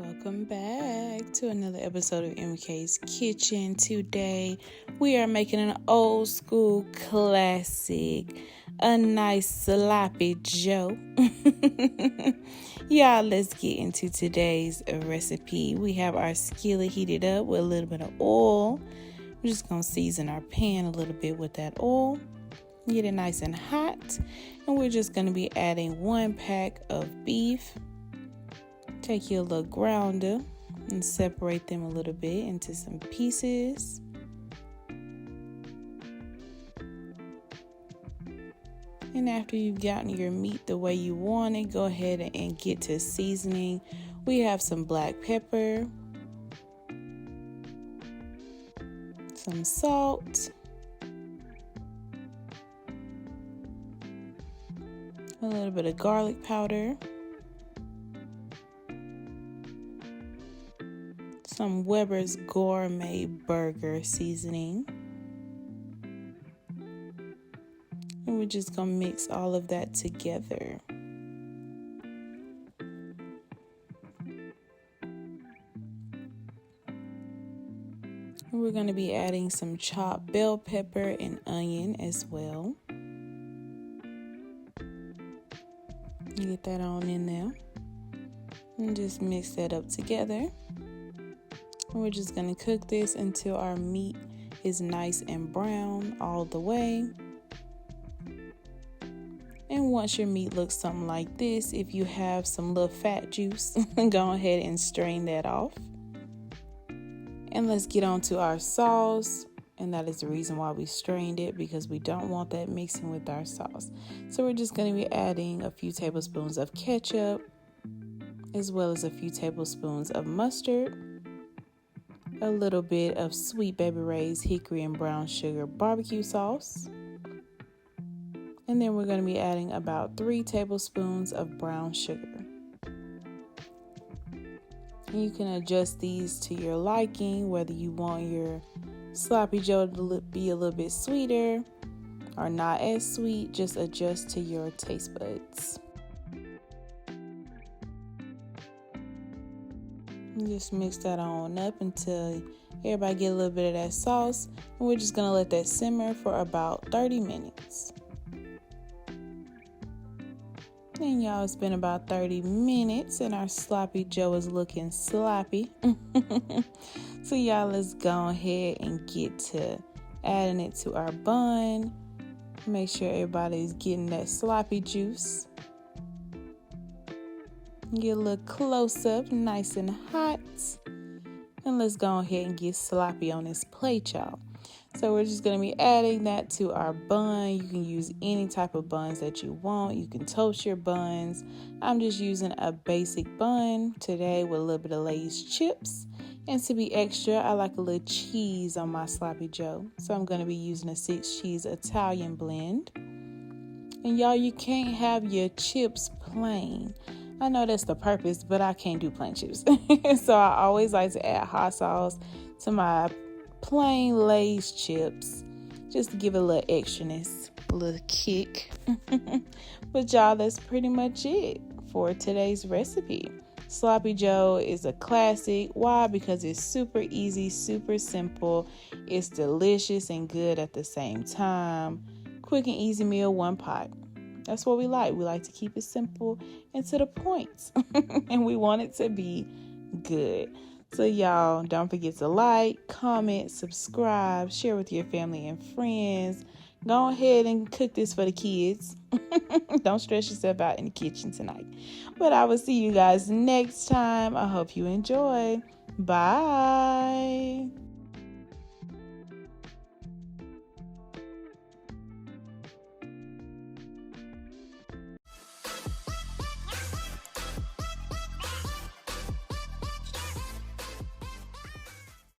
Welcome back to another episode of MK's Kitchen. Today we are making an old school classic, a nice sloppy Joe. Y'all, let's get into today's recipe. We have our skillet heated up with a little bit of oil. We're just going to season our pan a little bit with that oil. Get it nice and hot. And we're just going to be adding 1 pack of beef. Take your little grounder and separate them a little bit into some pieces. And after you've gotten your meat the way you want it, go ahead and get to seasoning. We have some black pepper, some salt, a little bit of garlic powder, some Weber's Gourmet Burger seasoning. And we're just going to mix all of that together. And we're going to be adding some chopped bell pepper and onion as well. Get that on in there. And just mix that up together. And we're just going to cook this until our meat is nice and brown all the way. And once your meat looks something like this, if you have some little fat juice, go ahead and strain that off. And let's get on to our sauce. And that is the reason why we strained it, because we don't want that mixing with our sauce. So we're just going to be adding a few tablespoons of ketchup, as well as a few tablespoons of mustard, a little bit of Sweet Baby Rays hickory and brown sugar barbecue sauce. And then we're going to be adding about 3 tablespoons of brown sugar. And you can adjust these to your liking, whether you want your sloppy Joe to be a little bit sweeter or not as sweet. Just adjust to your taste buds. Just mix that on up until everybody get a little bit of that sauce. And we're just going to let that simmer for about 30 minutes. And y'all, it's been about 30 minutes and our sloppy Joe is looking sloppy. So y'all, let's go ahead and get to adding it to our bun. Make sure everybody's getting that sloppy juice. Get a little close up, nice and hot. And let's go ahead and get sloppy on this plate, y'all. So we're just going to be adding that to our bun. You can use any type of buns that you want. You can toast your buns. I'm just using a basic bun today with a little bit of Lay's chips. And to be extra, I like a little cheese on my sloppy Joe. So I'm going to be using a 6-cheese Italian blend. And y'all, you can't have your chips plain. I know that's the purpose, but I can't do plain chips. So I always like to add hot sauce to my plain Lay's chips, just to give it a little extraness, a little kick. But y'all, that's pretty much it for today's recipe. Sloppy Joe is a classic. Why? Because it's super easy, super simple. It's delicious and good at the same time. Quick and easy meal, 1 pot. That's what we like. We like to keep it simple and to the point. And we want it to be good. So y'all, don't forget to like, comment, subscribe, share with your family and friends. Go ahead and cook this for the kids. Don't stress yourself out in the kitchen tonight. But I will see you guys next time. I hope you enjoy. Bye.